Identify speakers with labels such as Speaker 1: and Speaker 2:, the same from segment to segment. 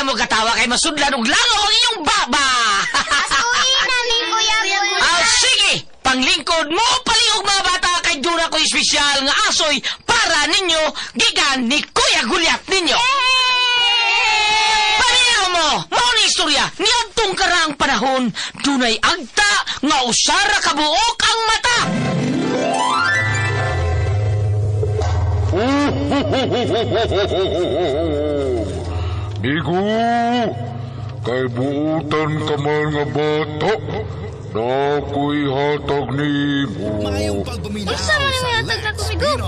Speaker 1: mo katawa kay masudlan og langaw ang iyong baba.
Speaker 2: Asuhin namin, Kuya Gulya.
Speaker 1: Sige, panglingkod mo palihog mga bata kay duna ko espesyal nga asoy para ninyo gikan ni Kuya Gulyat ninyo. Pareho mo, mao ni istorya, niadtong karang panahon, dunay agta nga usara kabuok ang mata.
Speaker 3: Migo, kay buutan ka man nga bata, na ako'y hatag ni mo.
Speaker 4: Mayong pagpaminaw
Speaker 2: Isa man yung yatag na kumigo.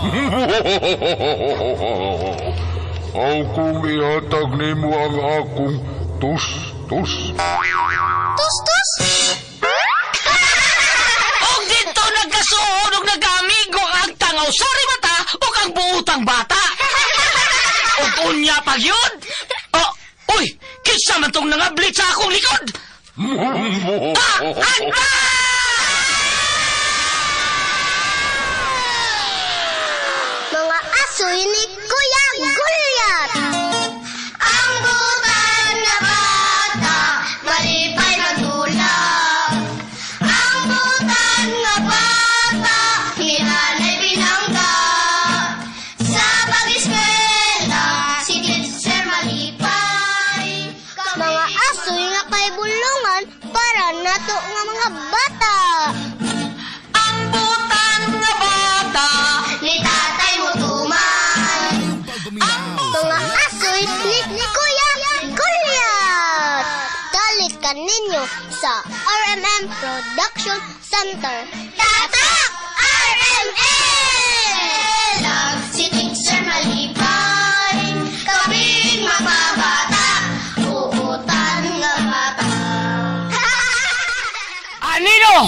Speaker 3: Akong ihatag ni mo ang akong tus-tus.
Speaker 2: Tus-tus?
Speaker 1: Og dito nagkasuod og nagamigo ang tangaw sari mata o kang buutang bata. Og unya pa yun. Uy, kisa man tong nangablit sa akong likod.
Speaker 2: Mga asoy ni Kuya Gulyat. Ang butan nga bata, malipay magdulag. Ang butan nga bata, hinanay binangga. Sa pag-eskwela, si teacher malipay. Mga asoy nga kay bulungan para nato nga mga bata. Ang butan nga bata, ni tatay mo tuman. Mga asoy ni Kuya Gulyat. Dalit ka ninyo sa RMM Production Center. Tatak! RMM! Lang si teacher malipay. Kaming mababata, uutan nga bata.
Speaker 1: Anino!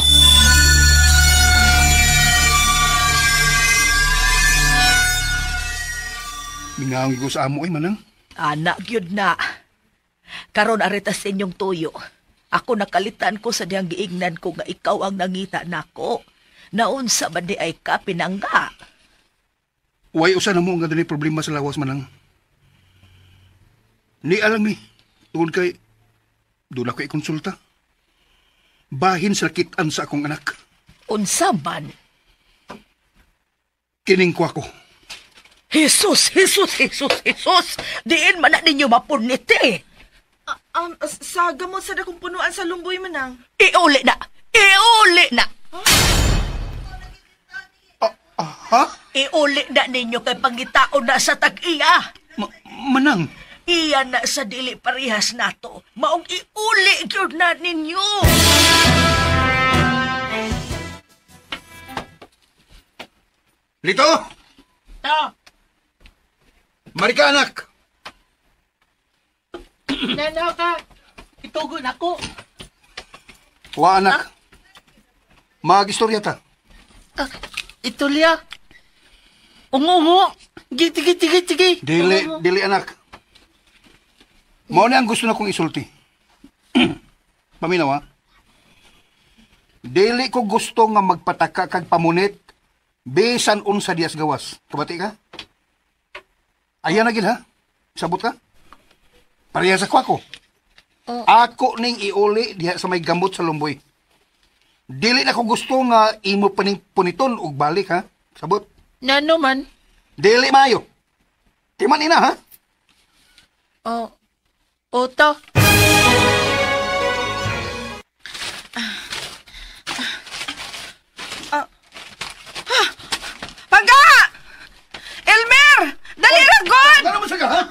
Speaker 5: Minanggo sa amo ay manang.
Speaker 6: Anak yun na. Karon arita sa inyong tuyo. Ako nakalitan ko sa diyang giignan ko nga ikaw ang nangita nako. Naunsa ba di ay ka pinangga?
Speaker 5: Way usa na mo nga dali problema sa lawas manang. Ni alami, tungod kay doon ako ikonsulta. Bahin sa kitaan sa akong anak.
Speaker 6: Unsa man?
Speaker 5: Kining ko ako.
Speaker 6: Jesus! Diin man na ninyo mapuniti.
Speaker 7: Saga mo sa dakong punuan sa lumboy manang.
Speaker 6: Iuli na!
Speaker 5: Ha?
Speaker 6: Iuli na ninyo kay pangitaon na sa tag-iya.
Speaker 5: Manang?
Speaker 6: Iya na sa dili parihas nato. Maong iuli yun na ninyo.
Speaker 5: Lito! Marika anak!
Speaker 7: Nana ka, itugon ako.
Speaker 5: Wa anak. Mag-istorya ta.
Speaker 7: Itulya. Ungungo. Giti.
Speaker 5: Dili anak. Mao ni ang gusto na kong isulti. Paminaw ha? Dili ko gusto nga magpataka kag pamunit bisan unsa dias gawas. Kabati ka? Ayan na gid ha? Sabot ka? Pareha sa ako. Ako ning iuli diha sa may gambot sa lumboy. Dili na ko gusto nga imo paning puniton og balik ha? Sabot?
Speaker 7: Nano man?
Speaker 5: Dili mayo. Timan ina ha?
Speaker 7: Oto. Pangga! Elmer! Dali ra god!
Speaker 5: Ano man sa ka ha?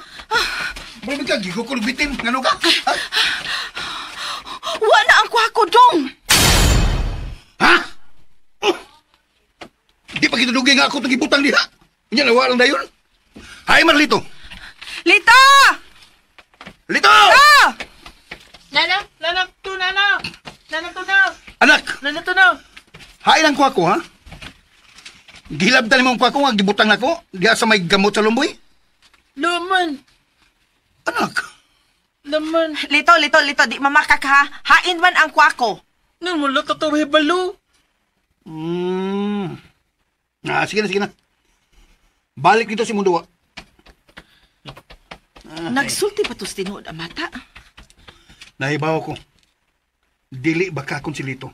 Speaker 5: Bro ka gigukulog bitin ngano ka? Ha?
Speaker 7: Wala ang kwako dong.
Speaker 5: Ha? Di pa kita dugay nga ako itong ibutang diha. Inya na walang dayon. Hay Marlito!
Speaker 7: Lito!
Speaker 5: Lito!
Speaker 7: Ah!
Speaker 8: Nanak to na.
Speaker 5: Anak!
Speaker 8: Nanak to na.
Speaker 5: Hay lang ko ako ha? Gilabdan mo ko nga gibutang nako diha sa may gamot sa lumboy.
Speaker 8: Laman.
Speaker 5: Anak!
Speaker 8: Laman.
Speaker 7: Lito, di mamakak ha. Hain man ang kwako.
Speaker 8: Nang wala ka to balo.
Speaker 5: Sige na. Balik dito si Munduwa.
Speaker 7: Nagsulti pa tos tinuod ang mata.
Speaker 5: Nahibaw ko. Dili baka kon si Lito.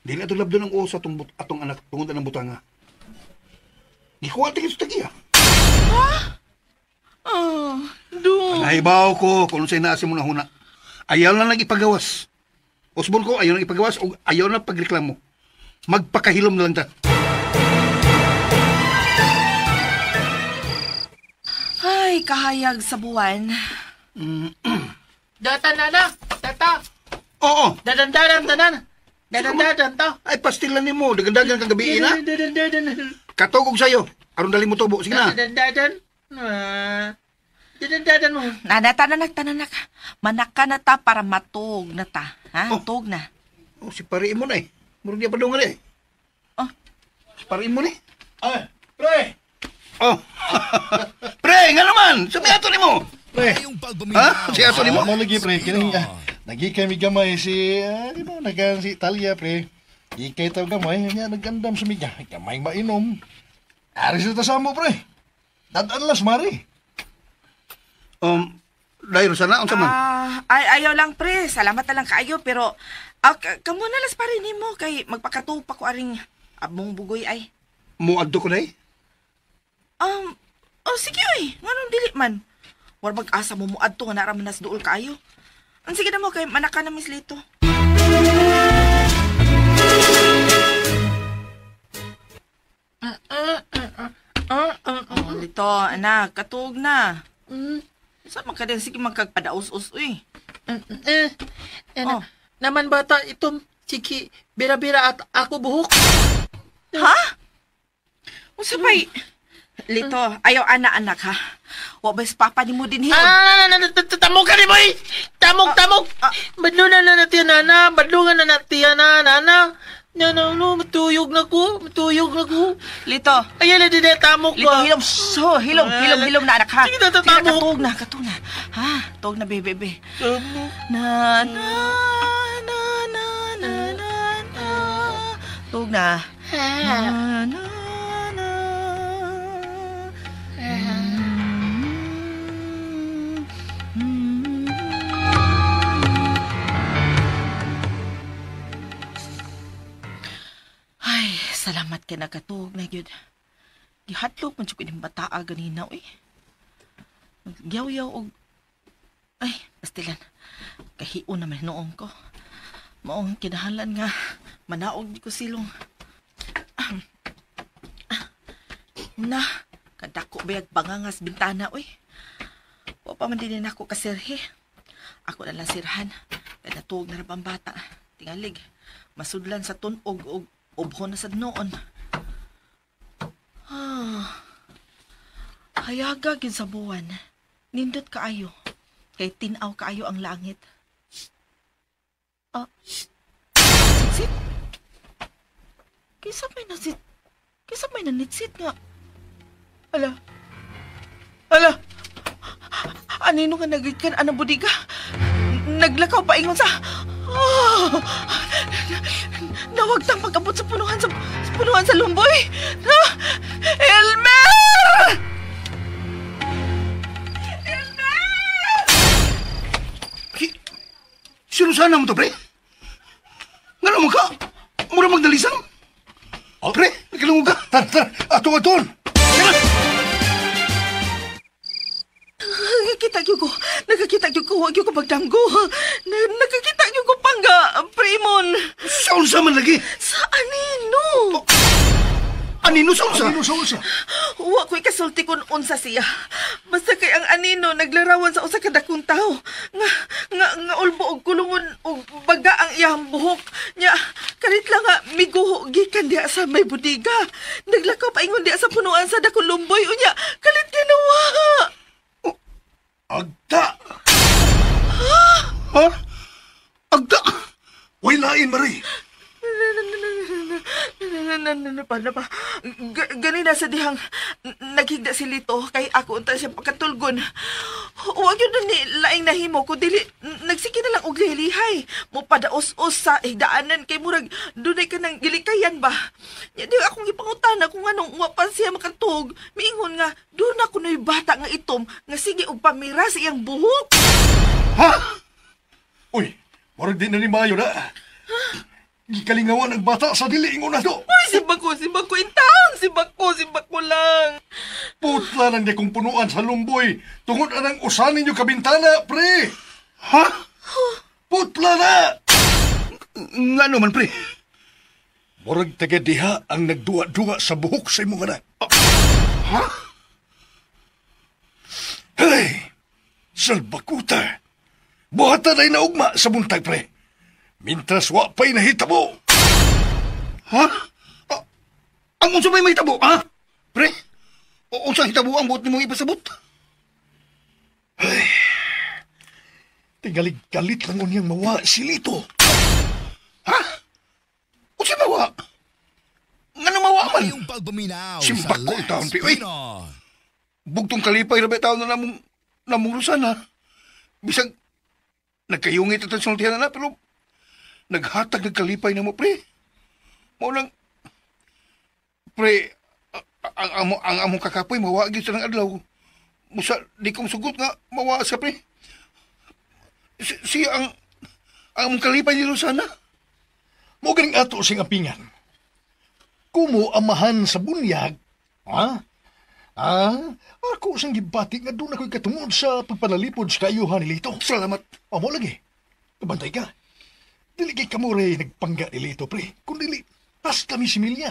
Speaker 5: Dili ato labdo ng usa atong anak tungod ng butanga. Gikuha tingin sa tagiya. Nahibaw ko kung sa'y naasin mo na huna. Ayaw na nag-ipagawas. Osbon ko, ayaw na ipagawas o ayaw na pagreklamo. Magpakahilom na lang ta.
Speaker 7: Ay, kahayag sa buwan.
Speaker 8: Data, nana. Data.
Speaker 5: Oo.
Speaker 8: Dadan, tanan. Dadan to.
Speaker 5: Ay, pastilan ni mo. Dagan-dagan kang gabi na.
Speaker 8: Dadan.
Speaker 5: Katugog sa'yo. Aron dali mo tubo. Sige na.
Speaker 8: Dadan mo.
Speaker 7: Tananak. Manak ka na ta para matug na ta. Ha?
Speaker 5: Oh.
Speaker 7: Tug na.
Speaker 5: Oh, si pariin mo na eh. Murag niya pa doon nga eh.
Speaker 7: Oh.
Speaker 5: Si pariin mo na eh.
Speaker 8: Ay, pre.
Speaker 5: Oh. Pre, nga naman. Sabi ato ni mo.
Speaker 4: Pre.
Speaker 5: Ha? Si ato ni mo.
Speaker 4: Ano lagi, pre? Kining, nagi kami gamay si, nagan si Talia, pre. Ikay tayo gamay, niya nagandam sa miga. Gamay mainom. Aris na ta mo, pre. Dadanlas, mari.
Speaker 5: Dahil sana, ang saman.
Speaker 7: Ayaw lang pre, salamat na lang kaayo pero kamo na las pare nimo kay magpakatupa ko aring abong bugoy ay.
Speaker 5: Muadto ko na eh.
Speaker 7: Sige oy, nganong dili man. War mag-asa mo muadto nga naraman nas duol kaayo. Ang sige na mo kay manaka na Miss Lito. Lito, anak, katug na. Sa makadang sige magkagpadaos-os, uy.
Speaker 8: Naman bata itong siki bira-bira at ako buhok.
Speaker 7: Ha? Unsa bay? Lito, ayaw anak ha. Wa bes papa ni mo din hiyon.
Speaker 8: Tamog ka ni boy. Tamog. Badlo na natin nana, badlungan na natin nana. No, matuyog na ko.
Speaker 7: Lito.
Speaker 8: Ayan na din tamog
Speaker 7: Lito,
Speaker 8: ba?
Speaker 7: hilom. So, hilom na anak ha.
Speaker 8: Sige, tatamog.
Speaker 7: Katug na. Ha? Tug na, bebe.
Speaker 8: Tamog.
Speaker 7: Na. Tug na. Na. Ay, salamat ka nakatug na yun. Gihatlog man siya ko yung bataa ganina, uy. Magyaw-yaw og... Ay, pastilan. Kahiun naman noong ko. Maong kinahalan nga. Manaog di ko silong. Na, kadako bayag bangangas bintana, uy. Wa pa man din ako kasirhe. Ako na lang sirhan. Kaya natuog na rabang bata. Tingalig. Masudlan sa tunog og ubho na sa noon. Hayaga gyud sa buwan. Nindot kaayo. Kay tinaw kaayo ang langit. Sit. Kisa may nanitsit nga. Ala. Anino nga nagitkan anang budiga? Naglakaw pa ingon sa... Nawagtang pag-abot sa punuhan sa lumboy. Elmer!
Speaker 5: Sino sana mo to, pre? Nga naman ka? Mura magdalisang? Pre, nakalungo ka.
Speaker 4: Tara, aton.
Speaker 7: Nakakita ko, wag yung ko magdamgo. Nakakita ko pangga, Primon.
Speaker 5: Saan sa man lagi?
Speaker 7: Sa anino?
Speaker 5: Anino sa unsa?
Speaker 7: Wa ko'y kasulti kung unsa siya. Basta kay ang anino naglarawan sa usa ka dakong tao. Nga ulbo og kulungon og baga ang iyang buhok. Nya, kalit lang nga miguho gikan diha sa may budiga. Naglakaw pa ingon diha sa punuan sa dakong lumboy. Unya, kalit ginawa.
Speaker 4: Agda!
Speaker 5: Ha? Agda! Way lain, Marie.
Speaker 7: Paano ba? Ganina sa dihang naghigda si Lito kay ako unta siya pagkatulgon. Huwag yun na ni laing nahimo ko dili nagsiki na lang og lihay. Mo padaos-os sa higdaanan kay murag dunay ka ng gilikayan ba. Nya di akong ipangutana kung anong wapan siya makatug. Miingon nga doon ako noy bata nga itom nga sige og pamira sa iyang buhok.
Speaker 4: Ha? Uy, marag din na ni Mayo na. Gikalingawan ang bata sa dili ingon na do.
Speaker 7: Uy, si Bako in town! Si Bako lang!
Speaker 4: Putla nang di kong punuan sa lumboy. Tungod anang usan ninyo kabintana, pre. Ha? Putla na!
Speaker 5: Nga naman, pre.
Speaker 4: Murag taga diha ang nagduwa-duwa sa buhok sa imong anak.
Speaker 5: Ha?
Speaker 4: Hey! Salbakuta! Buhatan ay naugma sa buntag, pre. Mintras wa pa'y nahitabo.
Speaker 5: Ha? Ang unsa may mahitabo, ha? Pre? O unsa hitabo ang buot nimong ipasabot?
Speaker 4: Ay, tingalig galit lang unyang mawa si Lito.
Speaker 5: Ha? Unsa mawa? Nga nang mawa man?
Speaker 9: Yung pagbuminaw
Speaker 5: Simbak ko
Speaker 9: Let's
Speaker 5: taon, pre. Uy,
Speaker 9: Pinoy.
Speaker 5: bugtong kalipay na taon na namong lusan, ha? Bisag, nagkayungit at sultihan na, pero naghatag nagkalipay na mo, pre. Mo lang, pre, ang among kakapoy, mawagin sa ng adlaw. Musa, di kong sugot nga, mawa sa pre. Siya ang among kalipay ni Rosana.
Speaker 4: Mo ganing ato sing apingan. Kumo amahan sa bunyag, ha? Ako sang gibati nga doon ako'y katungod sa pagpanalipod sa kaayuhan ni Lito.
Speaker 5: Salamat.
Speaker 4: Amo lagi, kabantay ka. Dili kay kamuray nagpangga ni Lito, pre. Kung dili, hasta mi similya.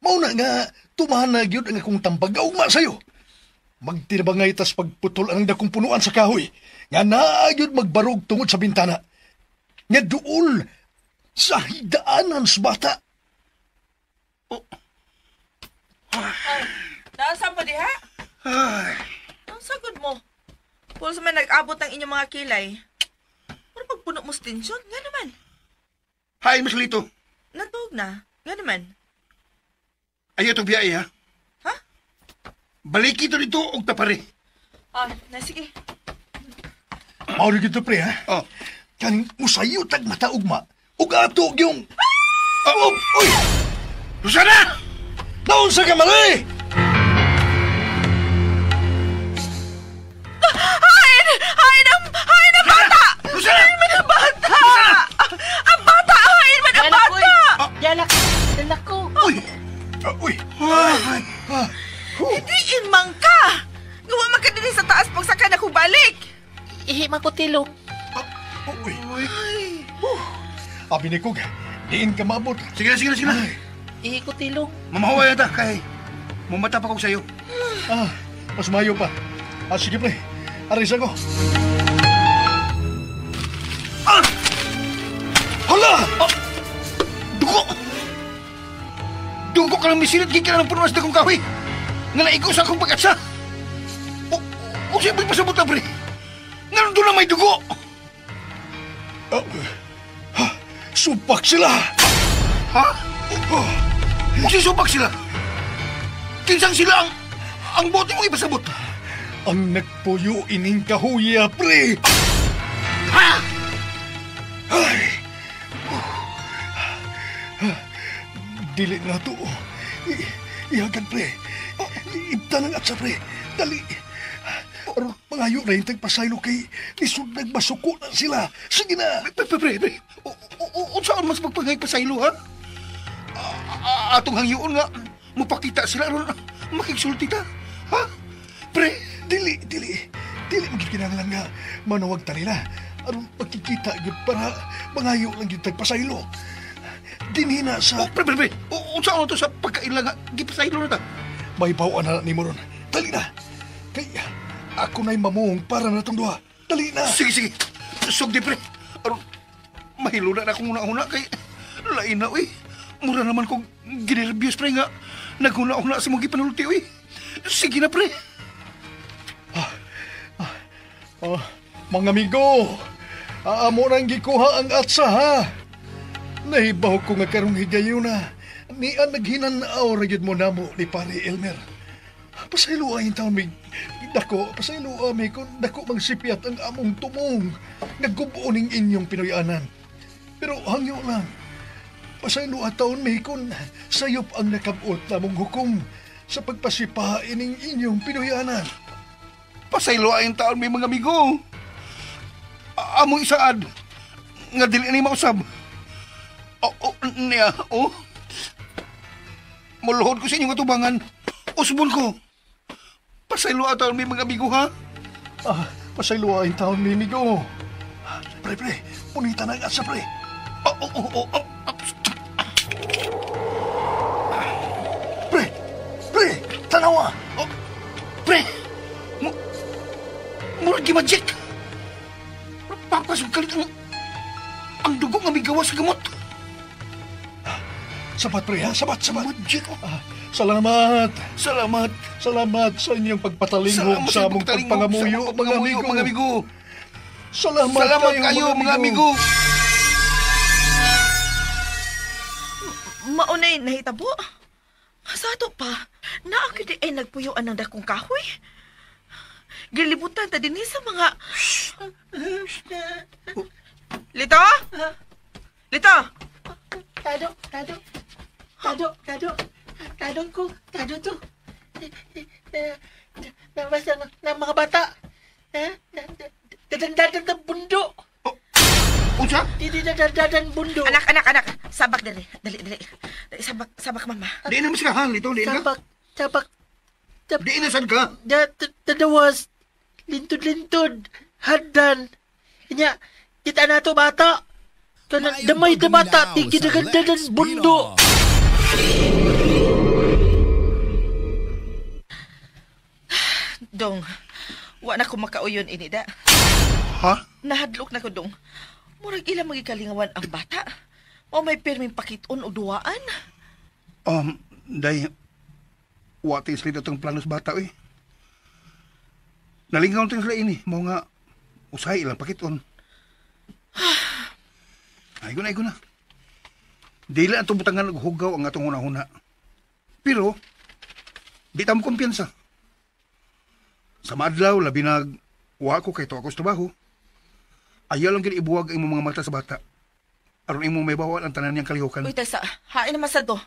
Speaker 4: Mauna nga, tumahan na gyud ang akong tambagaw ma sa'yo. Magtinabangay tas pagputol ang dakong punuan sa kahoy. Nga naagyod magbarog tungod sa bintana. Nga duol sa higdaanan sa bata.
Speaker 7: Nasaan pa diha?
Speaker 5: Ay,
Speaker 7: Ang sagod mo. Kung sa may nag-abot ng inyong mga kilay. Pero pagpuno mo sa tensyon, nga naman.
Speaker 5: hi, Mas Lito.
Speaker 7: Natog na. Nga naman.
Speaker 5: Ayaw itong biyay, ha?
Speaker 7: Ha?
Speaker 5: Balik ito dito og tapare.
Speaker 7: Sige.
Speaker 4: Mauri gito, pre, ha?
Speaker 5: Oh.
Speaker 4: Kaning musayo tag mataugma. Ug ato yung...
Speaker 5: Uy! Rosana!
Speaker 4: Naon sa kamali!
Speaker 7: Hain ang bata!
Speaker 5: Rosana!
Speaker 7: Hain man ang bata! Ang bata! Hain man ang bata!
Speaker 8: Dalak ko.
Speaker 5: Uy!
Speaker 4: Uy!
Speaker 7: Hindi imang ka! Gawa man ka din sa taas pagsaka na kong balik!
Speaker 8: Ihi makutilo.
Speaker 4: Uy! Abi ni Kuga, diin ka maabot.
Speaker 5: Sige na.
Speaker 8: Ihi kutilo.
Speaker 5: Mamahaway ata kay mumata pa ko sa'yo.
Speaker 4: Mas mayo pa. Sige, pre. Aris ako.
Speaker 5: Hala! Dugo ka lang misilit, gigil ng pununas na kong kahoy. Nga naigos akong pag-atsa. O siya may pasabot na, pre. Nga doon na may dugo.
Speaker 4: Supak sila!
Speaker 5: Ha? O siya subak sila. Kinsang sila ang bote mong ipasabot.
Speaker 4: Ang nagpuyo ining kahuya, pre!
Speaker 5: Ha?
Speaker 4: Ay! Dili na to. Ihagan, pre. Ibta ng atsa, pre. Dali. Mangayo na yung tagpasaylo kay lisod nagmasuko na sila. Sige na.
Speaker 5: Pre. Saan mas magpangay pasaylo, ha? Atong hangyoon nga, mapakita sila ron makigsulti ta. Ha? Pre,
Speaker 4: Dili magkikinahanglan nga manawag ta nila. Aron pagkikita yun para mangayo lang yung tagpasaylo. Dinhina sa...
Speaker 5: pre. Saan to sa pagkailan nga, gipasaylo na ta?
Speaker 4: May bawaan na ni mo ron. Dali na. Kaya ako na'y mamuhong para na itong duha. Dali na.
Speaker 5: Sige. Sugdi, pre. Aron, mahilo na akong una-una kay lain na, uy. Mura naman kong ginervyos, pre, nga. Naghuna-una sa mga gipanulti, uy. Sige na, pre.
Speaker 4: Mga amigo, aamo nang gikuha ang atsa, ha? Nahibaw ko nga karong higayon na. Nian naghinanaw ra gyud mo namo ni Pari Elmer. Pasaylo ang taon may dako, pasaylo may kung dako magsipiat ang among tumong. Naggubuo ning inyong Pinoyanan. Pero hangyo lang, pasaylo ang taon may kung sayop ang nakabot namong hukom sa pagpasipain ning inyong Pinoyanan.
Speaker 5: Pasaylo ang taon may mga amigo. Among isaad nga dili ni mausab. Niya, Muluhod ko sa inyong atubangan. Usbon ko. Pasaylo ang taon may mga amigo, ha?
Speaker 4: Pasaylo ang taon may amigo. Pre, punita na nga sa pre. Pre, tanawa.
Speaker 5: Pre, murag magic. Papasok kalit ang dugo nga may gawa sa gamot.
Speaker 4: Sabat pre, ha? Sabat.
Speaker 5: Magic.
Speaker 4: Salamat.
Speaker 5: Salamat.
Speaker 4: Salamat sa inyong pagpatalingog sa among pagpangamuyo, mga amigo. Salamat kayo, mga amigo.
Speaker 7: Maunay nahitabo. Masato pa, naakit ay nagpuyuan ng dakong kahoy. Gilibutan ta din sa mga... Lito? Lito?
Speaker 8: Tado to. Nabasa ng mga bata. Dadan ng bundo.
Speaker 5: Unsa?
Speaker 8: Dadan bundo.
Speaker 7: Anak. Sabak dali. Dali. Sabak mama.
Speaker 5: Di na mas kahang ito, di na?
Speaker 8: Sabak.
Speaker 5: Di na sad ka?
Speaker 8: Tadawas. Lintod. Hadan. Kanya, kita na to bata. Kana damay na bata. Dadan bundo.
Speaker 7: Dong, wa na ko makauyon inida.
Speaker 5: Ha?
Speaker 7: Nahadlok na ko, Dong. Murag ilang magikalingawan ang bata. O may perming pakiton o duwaan.
Speaker 5: Day, wati sila itong planos bata, eh. Nalingaw tayo sila ini. Mau nga, usahay ilang pakiton. Ay ko na. Dili ang butangan naghugaw ang atong una-una. Pero, di tamo kumpiyansa. Sa madlaw, labi wa ko kay to ako sa trabaho. Ayaw lang gini ibuwag ang mga mata sa bata. Aron imong may bawal ang tanan niyang kalihukan.
Speaker 7: Uy, tasa, hain naman sa do.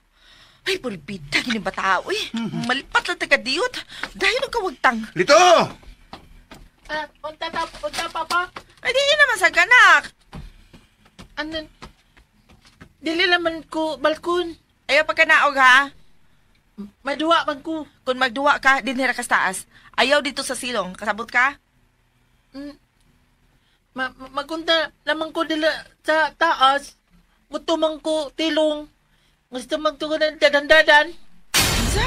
Speaker 7: Ay, pulbita, gini bata, uy. Malipat lang taga-diyot. Dahil ang kawagtang.
Speaker 5: Lito!
Speaker 8: Unta, papa.
Speaker 7: Ay, di naman sa ganak.
Speaker 8: Anan? Dili naman ko balkon.
Speaker 7: Ayaw pagkanaog, ha?
Speaker 8: Maduwa man ko.
Speaker 7: Kung magduwa ka, dinhira ka sa taas. Ayaw dito sa silong. Kasabot ka?
Speaker 8: Magunta naman ko dila sa taas. Gusto man ko tilong. Gusto man ko ng dadan.
Speaker 7: Isa?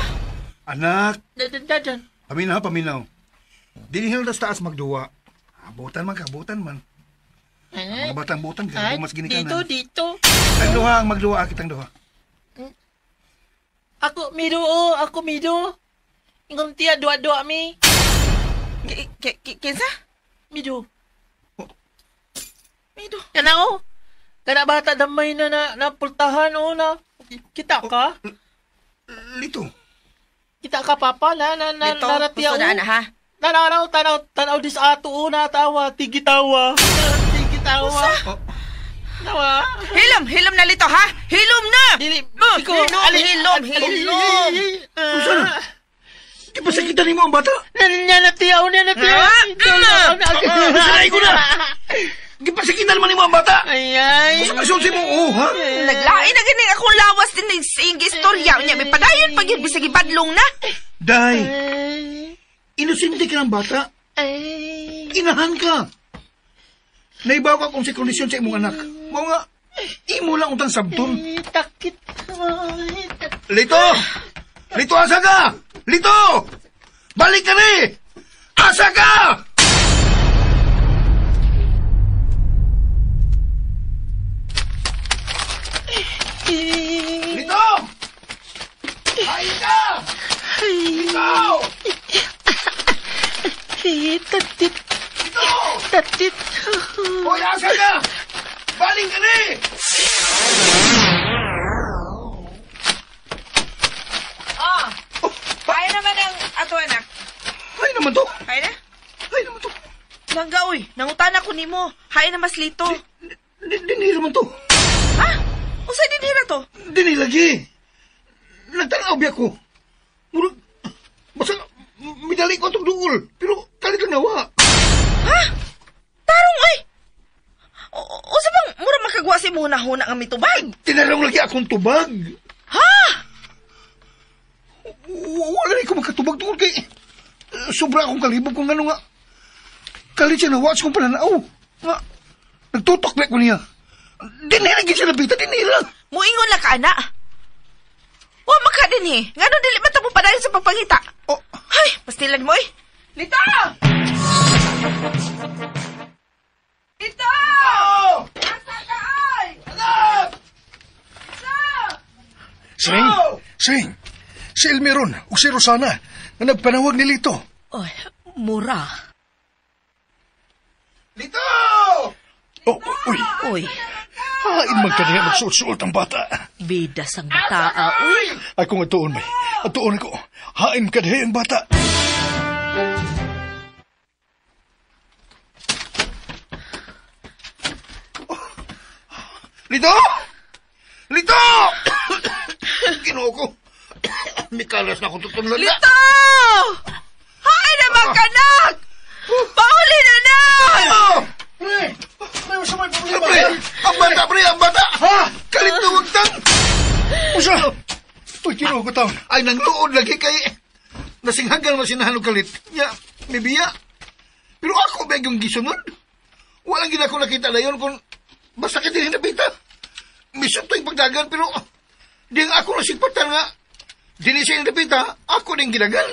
Speaker 5: Anak,
Speaker 8: Dadan.
Speaker 5: paminaw. Dinihil na sa taas magduwa. Abutan man. Mga batang butan ka, mas ginikanan.
Speaker 8: Dito.
Speaker 5: Ang duha, ang magduwa, kitang duha.
Speaker 8: Ako mido. Ingon tiya dua mi.
Speaker 7: Kinsa?
Speaker 8: Mido.
Speaker 7: Mido.
Speaker 8: Kana Kana bata damay na pultahan na. Kita ka?
Speaker 5: Lito.
Speaker 8: Kita ka papa
Speaker 7: Lito,
Speaker 8: naratiya
Speaker 7: gusto na, ha?
Speaker 8: Tanaw dis ato tawa, tigitawa. Tawa.
Speaker 7: Hilom na Lito, ha? Hilom na!
Speaker 8: Dili,
Speaker 7: Hilom.
Speaker 5: Di ba sakitan ni mo ang bata?
Speaker 8: Natiyaw.
Speaker 5: Sanay ko na! Di ba sakitan man ni mo ang bata?
Speaker 8: Ay.
Speaker 5: Masakasyon si mo, ha?
Speaker 7: Naglain na ganing akong lawas din sa iyong istorya. May padayon pag yun bisag ibadlong na.
Speaker 5: Day, inosente ka ng bata. Inahan ka. Naibaw ka kung si kondisyon sa imong anak. Mga nga, imo lang utang sabton.
Speaker 8: Takit.
Speaker 5: Lito, asa ka? Lito! Balik ka ni! Asa ka? Lito! Ay ka! Lito!
Speaker 8: Tatit.
Speaker 5: Hoy, asa ka? Balik ka ni!
Speaker 7: Kaya naman ang ato na.
Speaker 5: naman to.
Speaker 7: Hay na?
Speaker 5: Hay naman to.
Speaker 7: Langga, uy. Nangutana ko nimo. Hay na mas lito.
Speaker 5: Dinhi naman to.
Speaker 7: Ha? Usay din hira to?
Speaker 5: Dinhi lagi. Nagtanaw biya ko. Murag, basta, midali ko itong duol. Pero, kalit lang nawa.
Speaker 7: Ha? Tarong, ay! Usa bang mura makagawa si muna-huna ang mitubag?
Speaker 5: Tinarong lagi akong tubag.
Speaker 7: Ha?
Speaker 5: Wala rin ko magkatubag tungkol kay... sobra akong kalibog kung ano nga. Kalit siya nawa sa kong pananaw. Nga, nagtutok na ko niya. Dinilagin siya labita, dinilang.
Speaker 7: Muingon lang ka, ana. Wa maka din eh. Nga nung dili mata mo padayon sa pagpangita.
Speaker 5: Oh.
Speaker 7: Ay, pastilan mo eh. Lito! Lito! Asa ka ay?
Speaker 5: Anak!
Speaker 4: Sing! Sing! Si Elmeron o si Rosana na nagpanawag ni Lito.
Speaker 6: Oy, mura.
Speaker 5: Lito!
Speaker 4: Oh, uy!
Speaker 6: Uy,
Speaker 4: Hain man kaniya magsuot-suot ang bata.
Speaker 6: bida sang bataa, uy.
Speaker 4: Ay kung atuon may. Atuon ko. Hain kaniya ang bata.
Speaker 5: Lito! Lito! Ginoo ko. May kalas na akong tutunlan na.
Speaker 7: Lito! Hay naman ka, nak! Pauli na, nak!
Speaker 4: Pre! Pre, sa may problema.
Speaker 5: Pre! Ang bata, pre! Ang bata! Ha? Kalit na wagtang!
Speaker 4: Usa! Uy, ginoo ko taon.
Speaker 5: Ay, nang luod lagi kay... Nasinghagan mo sinahanong kalit. Ya, may biya. Pero ako ba yung gisunod? Walang gina ko nakita na yun kung... Basta ka din hinapita. Misot to yung pagdagan, pero... Di nga ako nasipatan nga. Dili siya hinapita, ako din ginagan.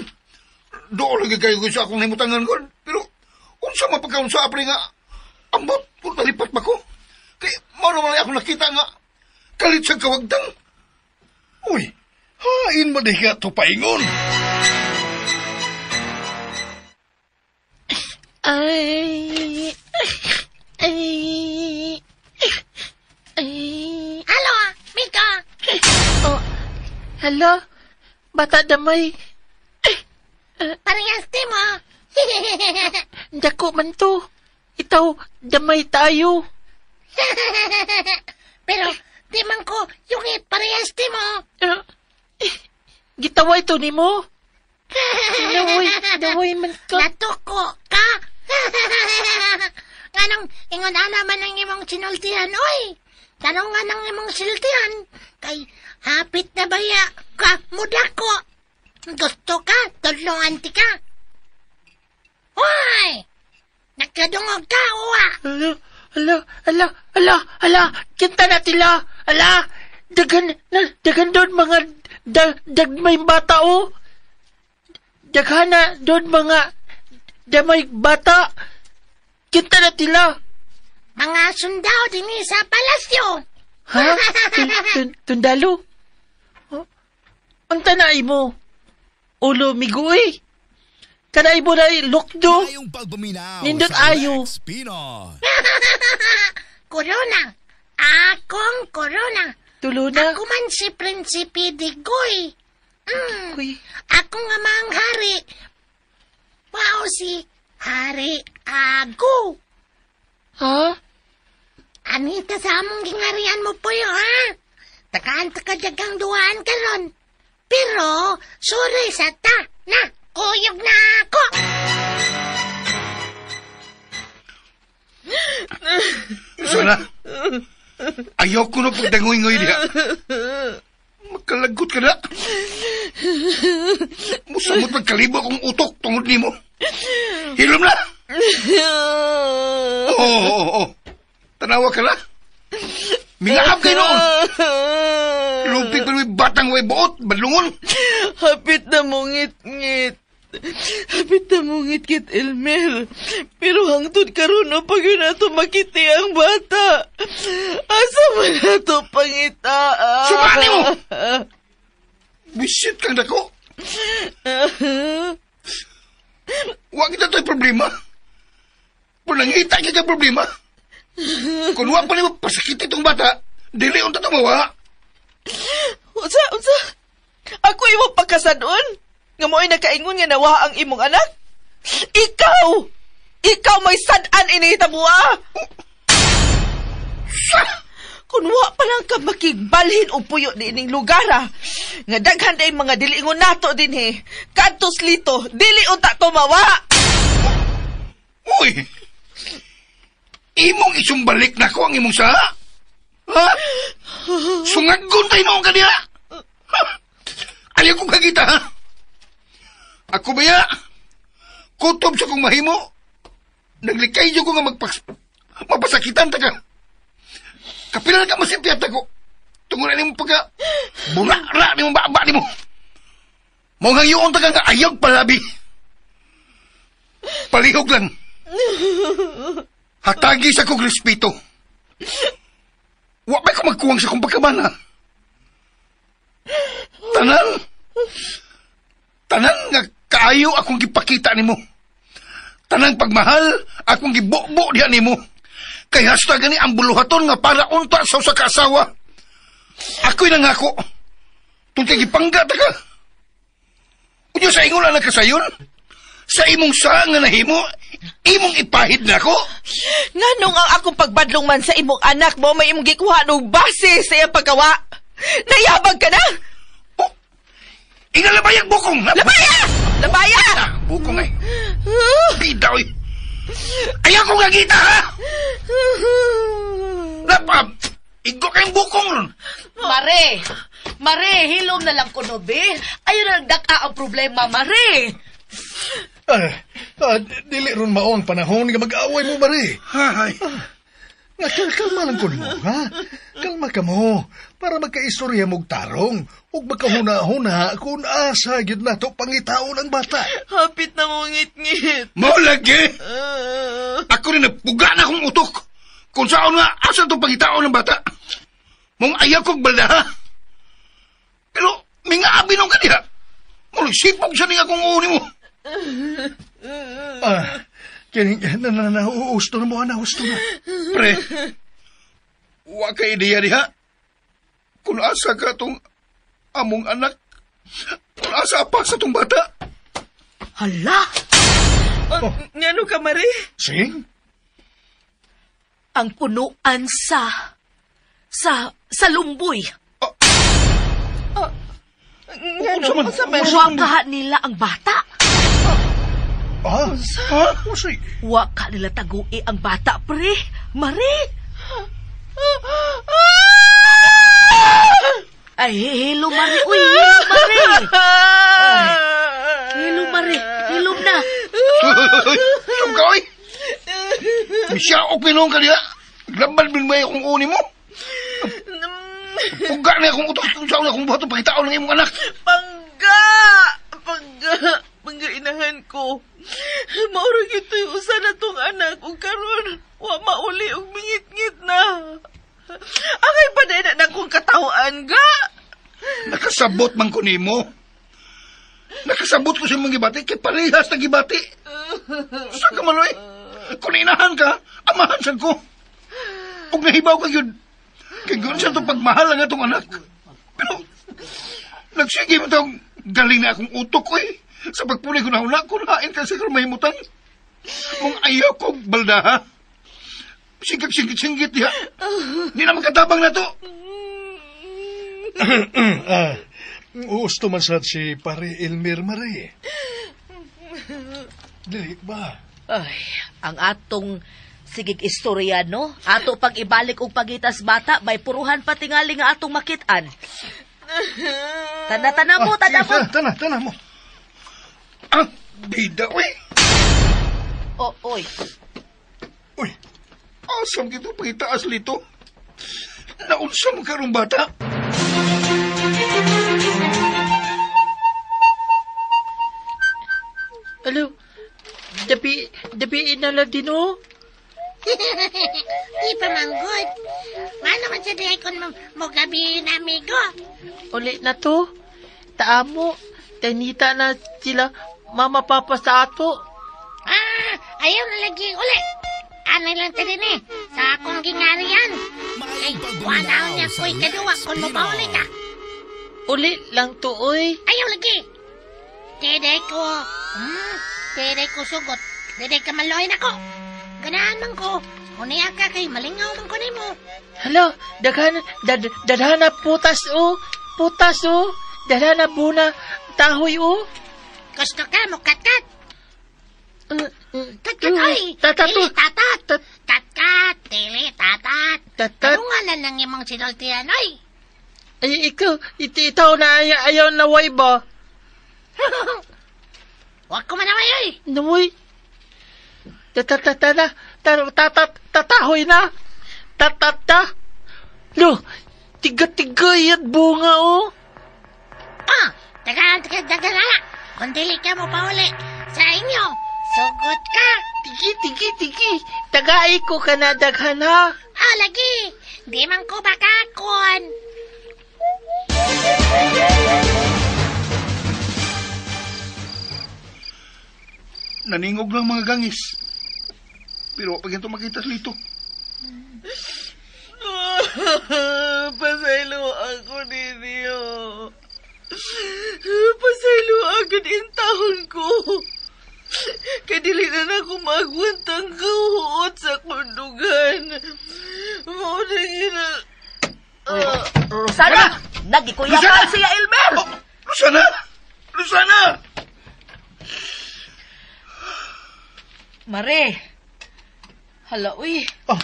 Speaker 5: Doon lagi kayo sa akong himutangan ko. Pero, unsa mapagkaon sa apre nga... Ambot, kung nalipat pa ko. Kaya, maramang ako nakita nga... Kalit sa kawagtang.
Speaker 4: Uy, hain mo di ka to paingon.
Speaker 8: Ay.
Speaker 2: Halo, Mika.
Speaker 8: Oh, hala, bata damay.
Speaker 2: Parehas mo.
Speaker 8: Dako man to. Itaw, damay tayo.
Speaker 2: Pero, di man ko yung parehas mo.
Speaker 8: Gitaway to ni mo. Daway man ka.
Speaker 2: Natuko ka. Nganong, ingon ana man ang imong sinultihan, oy. Tanong nga ng imong sinultihan. Kay, hapit na baya ka, muda ko. Gusto ka, tulungan ti ka. Hoy! Nagkadungog ka, uwa.
Speaker 8: Ala, kinta na tila. Ala, dagan doon mga dagmay bata o. Daghana doon mga damay bata. Kinta na tila.
Speaker 2: Mga sundao din sa palasyo.
Speaker 8: Ha? Tundalo? Unta na mo? Ulo migoy. Kanay mo na lukdo. Nindot ayo.
Speaker 2: Corona. Akong corona.
Speaker 8: Tulo na.
Speaker 2: Ako man si Prinsipe Digoy.
Speaker 8: Uy.
Speaker 2: Ako nga mang hari. Wow, si Hari Ago.
Speaker 8: Ha?
Speaker 2: Anita sa among gingarian mo po yun, ha? Takaan takadagang duwaan ka ron. Pero, sorry sa ta, na, kuyog na ako.
Speaker 5: Sana, ayaw ko na pagdangoy-ngoy diha. Magkalagot ka na. Musamot magkalibo akong utok tungod ni mo. Hilom na! Oo. Tanawa ka na. Mingaab kayo noon. Lumpig pa may batang way buot, badlungon.
Speaker 7: Hapit na mo ngit-ngit. Hapit na mo ngit-ngit, Elmer. Pero hangtod karon o pag yun nato makiti ang bata. Asa man nato pangita?
Speaker 5: Sumani mo! Bisit kang dako. Huwag kita to'y problema. Kung nangita kita problema. Kung huwag pa niyo pasakit itong bata, dili unta tumawa.
Speaker 7: Unsa? Ako imo pagkasadon? Nga mo'y nakaingon nga nawa ang imong anak? Ikaw may sad-an inita mo, ah! Kung wa pa lang ka makigbalhin o puyo di ining lugar, ah. Nga daghan day mga dilingon nato din, eh. Kantos lito, dili unta tumawa!
Speaker 5: Uy! Imong isumbalik na ko ang imong sa? Ha? Sungagon tayo noong kaniya! Ayaw kong kagita, ha? Ako ba ya? Kutob sa kong mahimo. Naglikay ko nga mapasakitan ta ka. Kapilan ka masipiyat ako. Tungunan ni mo pagka bunara ni mo baba ni mo. Mong hangyoon ta ka nga ayaw palabi. Palihog lang. Hatagi sa kong respeto. Wa ba ko magkuwang sa kong pagkamana? Tanan nga kaayo akong gipakita nimo. Tanang pagmahal akong gibobo diha nimo. Kay hasta gani ang buluhaton nga para unta sa usa ka asawa. Ako'y nangako. Tungkol gipangga ta ka. Unya sa ingon na kasayon. Sa imong sa nga nahimo, imong ipahid na ko.
Speaker 7: Nganong ang akong pagbadlong man sa imong anak mo may imong gikuha ng base sa iyang paggawa. Nayabag ka na?
Speaker 5: Oh, inalabayang bukong.
Speaker 7: Labaya! Labaya!
Speaker 5: Bukong ay. Bidaw eh. Ayaw kong gagita, ha? Lapap! Igo kayong bukong ron.
Speaker 6: Mare, hilom na lang ko, no, be? Ayun na nagdaka ang problema, Mare.
Speaker 4: Dili ron mao ang panahon nga mag-away mo, Mari.
Speaker 5: Hay.
Speaker 4: Kalma lang ko mo, ha? Kalma ka mo, para magkaistorya mong tarong, ug magkahuna-huna kung asa yun na to pangitaon ang bata.
Speaker 7: Hapit na mo ngit-ngit.
Speaker 5: Mao lagi! Ako rin napuga na akong utok. Kung saan nga, asa to pangitaon ng bata. Mong ayaw kong balda, ha? Pero, mingabi nung kaniya. Mong sipag siya niya kung uuni mo.
Speaker 4: Husto na mo, husto na.
Speaker 5: Pre, wa ka ideya diha. Kung asa ka tong among anak, kung asa pa sa tong bata.
Speaker 6: Hala!
Speaker 7: Ngano ka, Mari?
Speaker 4: Sing?
Speaker 6: Ang punuan sa lumboy.
Speaker 7: Ngano?
Speaker 6: Waka nila ang bata.
Speaker 4: Usay.
Speaker 6: Waka nila tagui ang bata, pre. Mari. Ay, hello, Mari. Uy, hello, Mari. Hello, Mari. Hello na.
Speaker 5: Siyam ka, oy. Misyaok minong ka niya. Glambal bilmay akong uni mo. Puga na akong utos kung saan akong buhato pagkitaon ng imong anak.
Speaker 7: Pangga inahan ko. Maurag ito yung usa na tong anak. O karon, wa mauli og mingit-ngit na. Angay pa na na kong katawaan ga.
Speaker 5: Nakasabot man ko nimo. Nakasabot ko sa mga gibati kay parehas na gibati. Sa ka maloy. Kung inahan ka, amahan sa ko. Huwag nahibaw ka yun. Kaya gano'n siya itong pagmahal ang itong anak. Pero, nagsige mo itong galing na akong utok ko eh. Sa pagpuli ko na kunain ka sa mahimutan. Mong ayaw ko, balda ha. Singkit-singkit ha. Hindi na magkatabang na to.
Speaker 4: Gusto man sad si Pare Elmer, Mari. Dili ba?
Speaker 6: Ay, ang atong sigig istorya, no? Ato pag ibalik og pagitas bata, may puruhan pa tingali nga atong makitaan. Tana mo.
Speaker 4: Tana mo.
Speaker 5: Bida, uy.
Speaker 6: Oy.
Speaker 5: Uy, asam kito pagitaas lito. Naunsa mo karong bata.
Speaker 8: Alo, dabi inala din o.
Speaker 2: Di pa manggod. Ano man sa dihay kung mo gabi na amigo?
Speaker 8: Uli na to. Taamo, tanita na sila mama papa sa ato.
Speaker 2: Ayaw na lagi uli. Ano lang tadi ni? Sa akong gingarian. Ay, wala niya ko'y kaduwa kung mapauli ka.
Speaker 8: Uli lang to, oy.
Speaker 2: Ayaw lagi. Kede ko. Dede ko sugot. Dede ka maloy na ko. Ganahan man ko. Uniya ka kay malingaw man ko nimo.
Speaker 8: Hala, daghana putas o. Putas o. Daghana buna tahoy o.
Speaker 2: Gusto ka mo katkat. Katkat ay.
Speaker 8: Tatat.
Speaker 2: Dili tatat. Katkat. Dili tatat.
Speaker 8: Tatat.
Speaker 2: Ano nga na nang imong sinultihan ay?
Speaker 8: Ay, itaw na ayaw na way ba?
Speaker 2: Huwag ko manaway ay.
Speaker 8: Namoy. Tatahoy na. Tatata. Lo, tiga-tiga yat bunga o.
Speaker 2: Ah, tagaan na. Kung dili ka mo pa uli sa inyo, sugot ka.
Speaker 8: Tigi. Tagai ko ka na daghan ha.
Speaker 2: Ah, lagi. Di man ko bakakon.
Speaker 5: Naningog lang mga gangis. Pero pag ito makita lito.
Speaker 7: Pasaylo ako ninyo. Pasaylo ako din taon ko. Kaya dili na ako magwantang kahuot sa kundugan. Maunang ina...
Speaker 6: Rosana! Nagikuyapan siya, Elmer!
Speaker 5: Oh, Rosana!
Speaker 6: Mare! Hala, uy.
Speaker 4: Oh,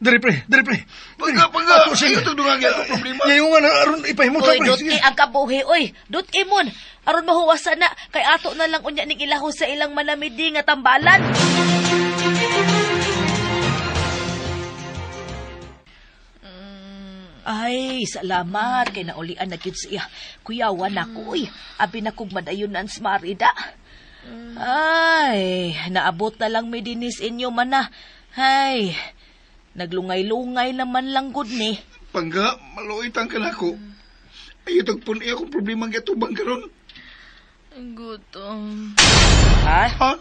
Speaker 4: dari pre.
Speaker 5: Pagka.
Speaker 4: Ako sige.
Speaker 5: Ito dungan yan ang problema.
Speaker 4: Ngayon nga na, aron ipahimot ka
Speaker 6: Uy,
Speaker 4: pre.
Speaker 6: dut
Speaker 4: Sige.
Speaker 6: ang kabuhi, uy. Dut imon. Aron mahuwasan na. Kay ato na lang unya ning ilahos sa ilang manamidi nga tambalan. Ay, salamat. Kay naulian na gyud siya. Kuyawan ako, uy. Abi na kong madayunan sa Marida. Ay, naabot na lang may dinis inyo man na. Ay, naglungay-lungay naman lang gud ni.
Speaker 5: Pangga, maluitan ka na ako. Ayaw tagpun akong problema ng gatubang karon.
Speaker 7: Gutom.
Speaker 6: Ha?
Speaker 5: Ha?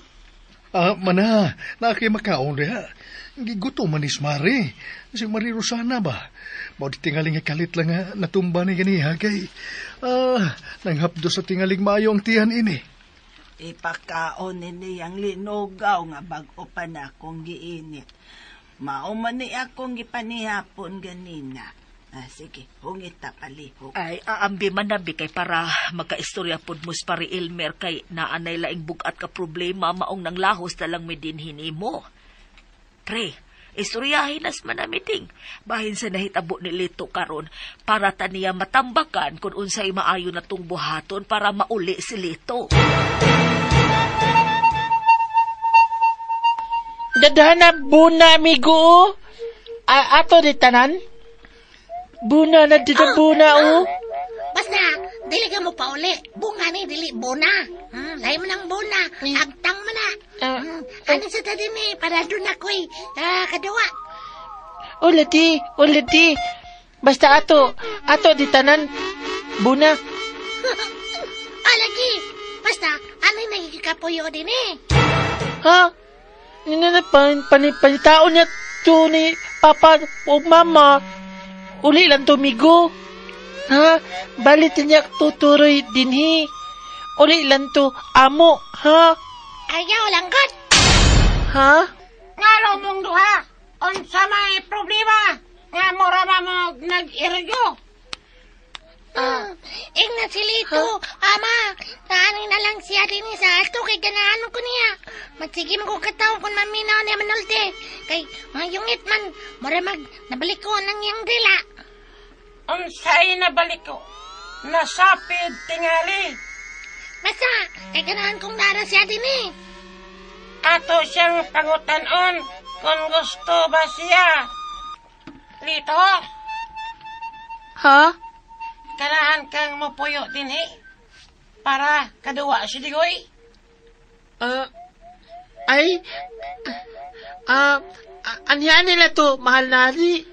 Speaker 4: Mana, nakakay makaon reha. Giguto man ni Mari. Si Marie Rosana ba? Mao di tingaling nga kalit lang nga natumba ni ganiha kay. Nanghapdo sa tingaling maayo ang tiyan ini.
Speaker 9: Ipakaon ni ang linugaw nga bago pa na akong giinit. Mauman ni akong gipanihapon ganina. Sige, hungit ta palihok.
Speaker 6: Ay, aambi man nabi kay para magkaistorya pod mo sa pari Elmer kay naanay laing bugat ka problema maong nang lahos na lang medinhin mo. Pre, istoryahin nas manamiting. Bahin sa nahitabo ni Lito karon para taniya matambakan kung unsay maayo na tong buhaton para mauli si Lito.
Speaker 8: Dadhana buna, amigo. Ato di tanan. Buna na dito buna, o.
Speaker 2: Basta, dili ka mo pa uli. Bunga ni, dili buna. Lahi mo ng buna. Agtang mo na. Ano sa tadi ni, para doon ako kaduwa.
Speaker 8: Ulati. Basta ato di tanan. Buna.
Speaker 2: Lagi. Basta, ano yung nagkikapuyo din eh.
Speaker 8: Ha? Panitaon niya to ni Papa o Mama. Uli lang tumigo. Ha? Balit niya tuturoy dinhi. Uli lang to amo. Ha?
Speaker 2: Ayaw lang kat.
Speaker 8: Ha?
Speaker 2: Ngalo mong duha. Unsa may problema. Nga mura ba mo nag-irigyo? Ingat si Lito, ama. Taanay na lang siya din sa ato kay ganahan ko niya. Magsigim ko kataw kung maminaw niya manulti. Kay mayungit man, mura nabalik ko nang iyang dila.
Speaker 10: Unsay nabalik ko? Nasapid tingali.
Speaker 2: Basta, kay ganahan kong nara siya din eh.
Speaker 10: Ato siyang pangutanon kung gusto ba siya. Lito,
Speaker 8: Ha?
Speaker 10: kanahan kang mapuyo din para kaduwa si Digoy.
Speaker 8: Anya nila to, mahal na rin.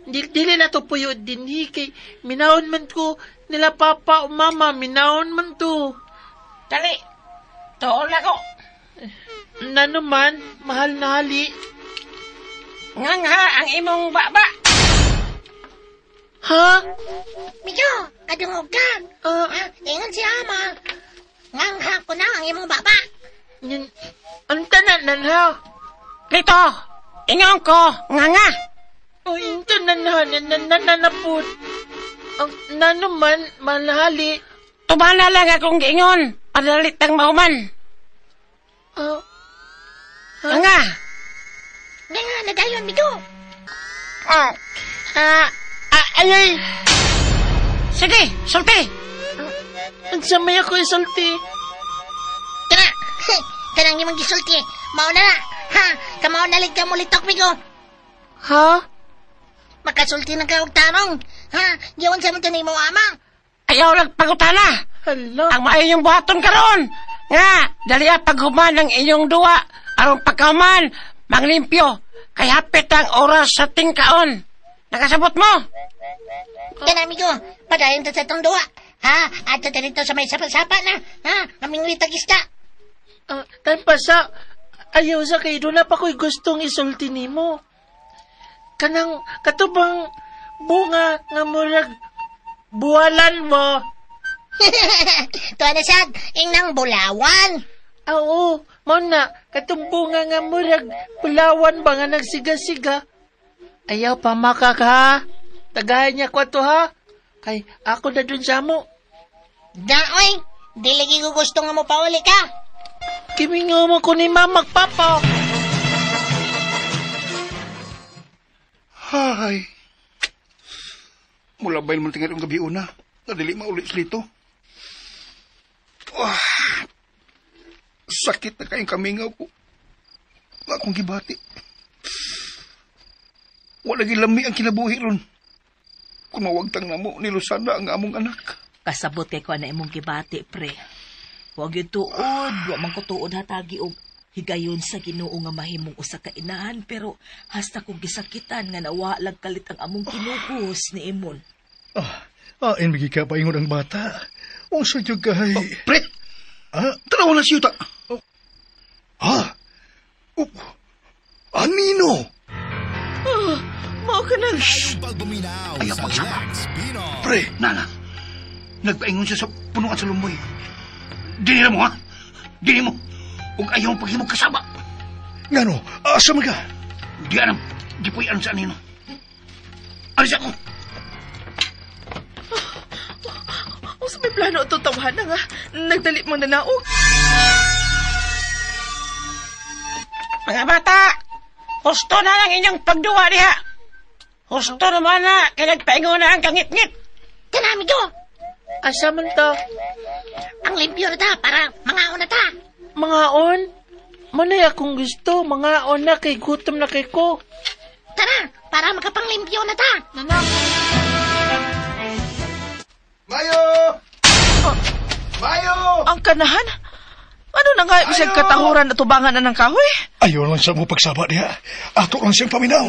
Speaker 8: Dili na to puyo din kay minahon man ko nila Papa o Mama, minahon man to.
Speaker 10: Dali, tuol ako.
Speaker 8: Nanuman, mahal na hali.
Speaker 10: Ngangha ang imong baba.
Speaker 8: Ha?
Speaker 2: Medyo, kadungog ka. Ingon si ama. Ngangha ko na ang imong baba.
Speaker 8: Ang tanan ha?
Speaker 10: Lito, ingon ko, nga.
Speaker 8: O yung tanan ha, nananapod. Ang nanuman, malhali.
Speaker 10: Tumana lang akong giingon, padalit ng mauman. Nga.
Speaker 2: Nga, nadayon, Migo.
Speaker 8: Ayay!
Speaker 10: Sige, sulti.
Speaker 8: Ang samay ako isulti.
Speaker 2: Kana, kanang imong gisulti. Mauna na. Ha, kamao nalig ka mulitok, Migo.
Speaker 8: Ha?
Speaker 2: Makasulti na ka og tarong. Ha, giyon sa mga mo ama.
Speaker 10: Ayaw lang pagutana.
Speaker 8: Hala.
Speaker 10: Ang maayong buhaton karon. Nga, daliya paghuman ng inyong duwa. Aron pagkahuman, manglimpyo. Kay hapit ang oras sa tingkaon. Nakasabot mo?
Speaker 2: Kana, Migo, padayon ta sa tong duwa. Ha, ato ta dito sa may sapa-sapa na. Ha, kaming tagista.
Speaker 8: Tanpasa, ayaw sa kay doon na pa ko'y gustong isulti nimo. Kanang katubang bunga nga murag buwalan mo.
Speaker 2: Tuwa na sad, ingnang bulawan.
Speaker 8: Oo, mo na, katong bunga nga murag bulawan ba nga nagsiga-siga. Ayaw pa makak ha. Tagahan niya ko to ha. Kay ako na dun sa mo.
Speaker 2: Daoy, di lagi ko gusto nga mo pauli ka.
Speaker 8: Kimingaw mo ko ni mamag papa.
Speaker 5: Hay. Mula ba yung tingin yung gabi una? Nadili maulit slito. Sakit na kayong kamingaw ko. Akong gibati. Wala gilami ang kinabuhi ron. Kung mawagtang na mo, nilusana ang among anak.
Speaker 6: Kasabot kay ko na imong gibati, pre. Huwag yung tuod, huwag man ko tuod hatagi o higayon sa Ginoo nga mahimong usa ka inahan, pero hasta kong gisakitan nga nawalag kalit ang among kinugos ni Imon.
Speaker 4: Inbigi ka pa ingon ang bata. Unsa jud kay...
Speaker 5: Pre! Tanaw na siyuta! Anino?
Speaker 7: Mao ka nang...
Speaker 5: Ayaw pagsama. Pre, nana. Nagpaingon siya sa punuan sa lumboy. Dili mo, ha? Dili mo. Huwag ayaw paghimog kasama.
Speaker 4: Ngano, asa man ka?
Speaker 5: Di anam. Di po'y anam sa anino. Alis ako.
Speaker 7: Sa may plano ito tawahan na nga. Nagdali mo na naog.
Speaker 10: Mga bata, husto na lang inyong pagduwa diha. Husto naman na, kaya nagpaingo na ang kangit-ngit.
Speaker 2: Kana, Migo.
Speaker 8: Asa man to?
Speaker 2: Ang limpyo na ta, para mangaon na ta.
Speaker 8: Mangaon? Manay akong gusto, mangaon na kay gutom na kay ko.
Speaker 2: Tara, para makapanglimpyo na ta.
Speaker 5: Mayo! Mayo!
Speaker 7: Ang kanahan? Ano na nga isang katahuran na tubangan na ng kahoy?
Speaker 4: Ayaw lang siya mo pagsaba diha. Ato lang siyang paminaw.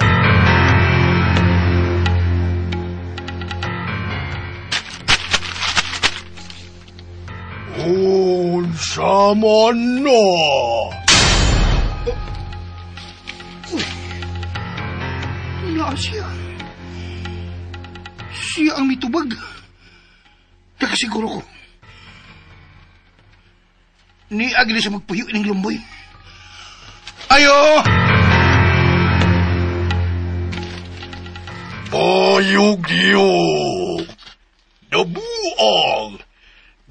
Speaker 4: Unsa man no?
Speaker 5: Siya. Siya ang mitubag. Nakasiguro ko. Ni agli sa magpuyo ng lumboy. Ayo!
Speaker 3: Ayog-yog, nabuang,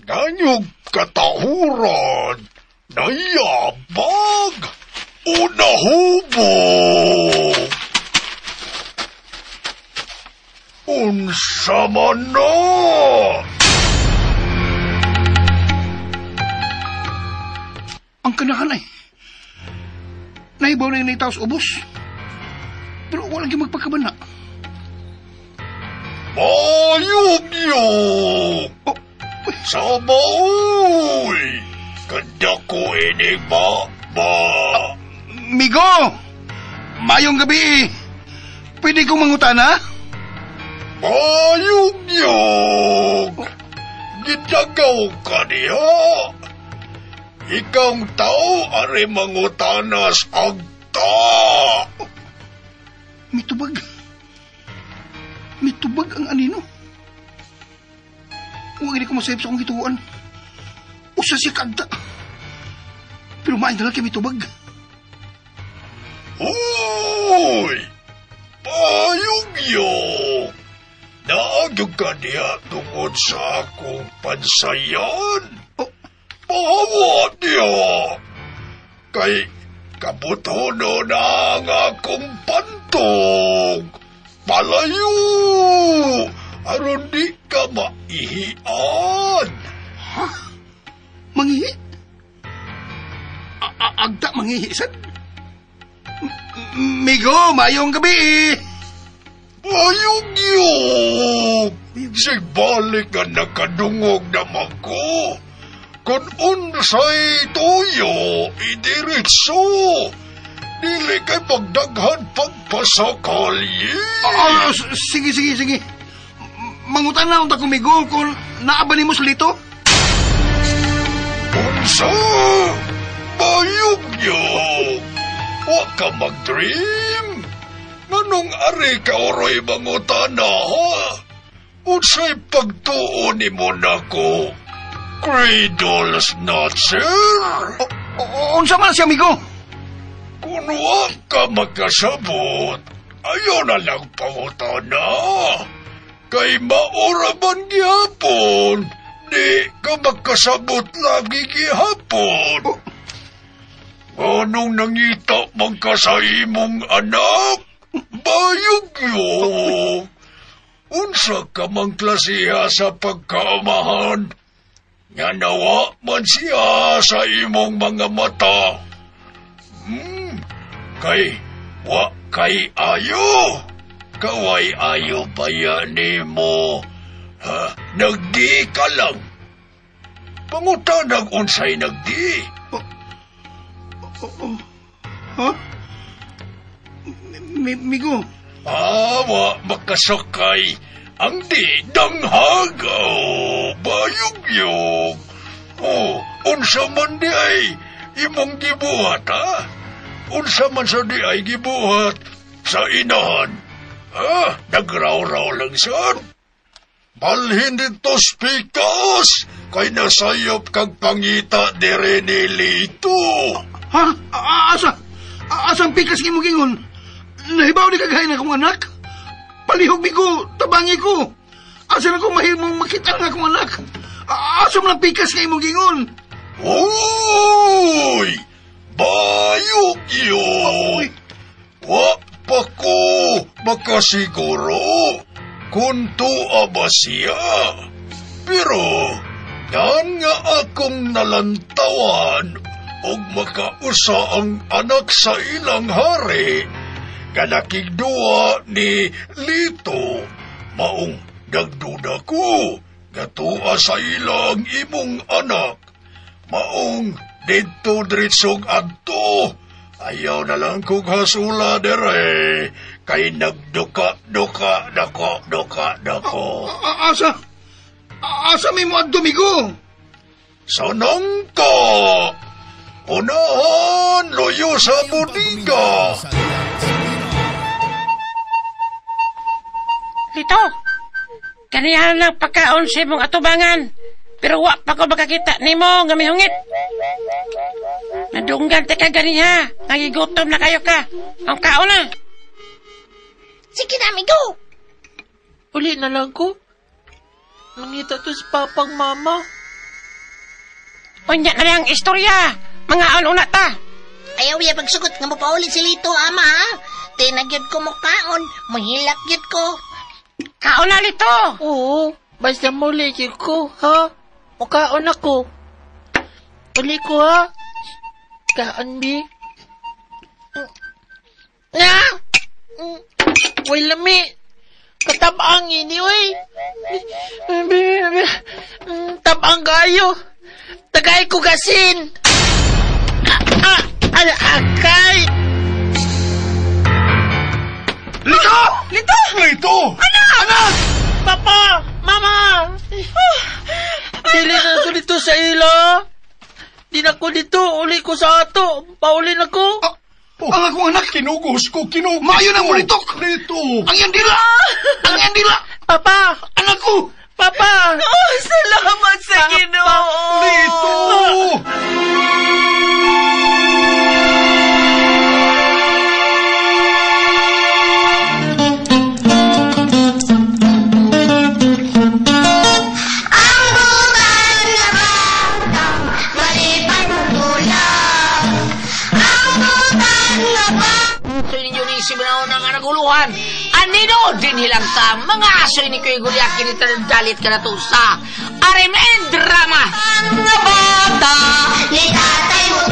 Speaker 3: nanyog katahuran, nayabag, o nahubog. Unsa man na?
Speaker 5: Ang kanahan ay. Naibaw na yung naitaos ubos. Pero walang yung magpagkabana.
Speaker 3: Ayog-yog, sa baoy, kanda ko ba?
Speaker 5: Migo! Mayong gabi. Pwede kong mangutana?
Speaker 3: Ayog-yog, gitagaw ka niya. Ikaw tao are mangutanas agta.
Speaker 5: Mitubag. Mitubag ang anino. Huwag hindi ko masayip sa kong hituan. Usa si kagda. Pero main na lang kami tubag.
Speaker 3: Uy! Payong-yung! Naagyo ka niya tungod sa akong pansayan. Pahawa niya! Kay kabutono na ang akong pantog. Palayo! Aron di ka maihian.
Speaker 5: Ha? Mangihi? Agda mangihi, sad? Migo, mayong gabi.
Speaker 3: Payong-yung! Sigbalik nga nakadungog naman ko. Kung unsay tuyo, idiritso. Dili kay pagdaghan pagpasakalye.
Speaker 5: Sige. Mangutan na unta kumigo kung naabali mo sa lito.
Speaker 3: Unsa? Payong-yung! Wa ka mag-dream? Nganong ari ka oroy mangutana, ha? Unsay pagtuon ni mo nako? Cradle snatcher?
Speaker 5: Unsa man siya, amigo?
Speaker 3: Kung wa ka magkasabot, ayaw na lang pangutana. Kay mauraban gihapon, di ka magkasabot lagi gihapon. Anong nangita magka sa imong anak? Bayog-yung! Unsa ka mang klasiha sa pagkaamahan? Nga nawa man siya sa imong mga mata. Kay wa kay ayo. Kaway ayo ba yan mo? Ha? Nagdi ka lang. Pangutanag unsay nagdi.
Speaker 5: Ha? Migo?
Speaker 3: Wa makasakay ang di danghagaw. Bayog-yung. Unsa man di ay imong gibuhat, ha? Unsa man sa di ay gibuhat sa inahan. Ha? Nagraw-raw lang sad. Balhin dito spikas kay nasayop kag pangita dire ni Lito.
Speaker 5: Ha? Asang pikas ni mo gingon? Nahibaw ni kagahin akong anak? Palihog migo, tabangi ko. Asa na kong mahimong makita ng akong anak? Asam lang pikas nga imong gingon?
Speaker 3: Uy! Bayog-yung! Wa pa ko makasiguro kung tuwa ba siya. Pero, yan nga akong nalantawan og makausa ang anak sa ilang hari nga nakigduwa ni Lito. Maong nagduda ko nga tuwa sa ilang imong anak. Maong dito diritsog adto. Ayaw na lang kong hasula dere. Kay nagduka-duka dako.
Speaker 5: Asa may mo adto, migo?
Speaker 3: Sanang ka! Unahan, loyo sa budiga!
Speaker 10: Lito, kanihan lang pagkaon sa imong atubangan. Pero wa pa ko makakita nimo nga mihungit. Nadunggan te ka ganiha. Nagigutom na kayo ka. Ang kaon na.
Speaker 2: Sige na, amigo.
Speaker 8: Uli na lang ko. Nangita to sa papang mama.
Speaker 10: Unya na lang istorya. Mga una ta.
Speaker 2: Ayaw ya pagsugot nga mo paulit si Lito, ama, ha? Tinagyod ko mo kaon. Mahilak yun ko.
Speaker 10: Kaon na, Lito.
Speaker 8: Oo. Basta muli ko, ha? O kaon ako. Uli ko, ha? Kaan, bi? Na! Uy, lami. Katabang ini, uy. Tabang kayo. Tagay ko gasin. Akay.
Speaker 5: Lito!
Speaker 3: Lito!
Speaker 5: Anak!
Speaker 8: Papa! Mama! Dili na ako dito sa ila. Di na ko dito. Uli ko sa ato. Pauli na ko.
Speaker 5: Ang akong anak!
Speaker 3: Kinugos ko!
Speaker 5: Mayo na mo, Lito!
Speaker 3: Lito!
Speaker 5: Ang yan dila!
Speaker 8: Papa!
Speaker 5: Anak ko!
Speaker 8: Papa!
Speaker 7: Salamat sa Ginoo.
Speaker 3: Lito!
Speaker 1: tauhan. Anino din hilang ta, mga asoy ni Kuya Gulyaki ni dalit ka na to sa RM and Drama.
Speaker 11: Mga bata, ni tatay mo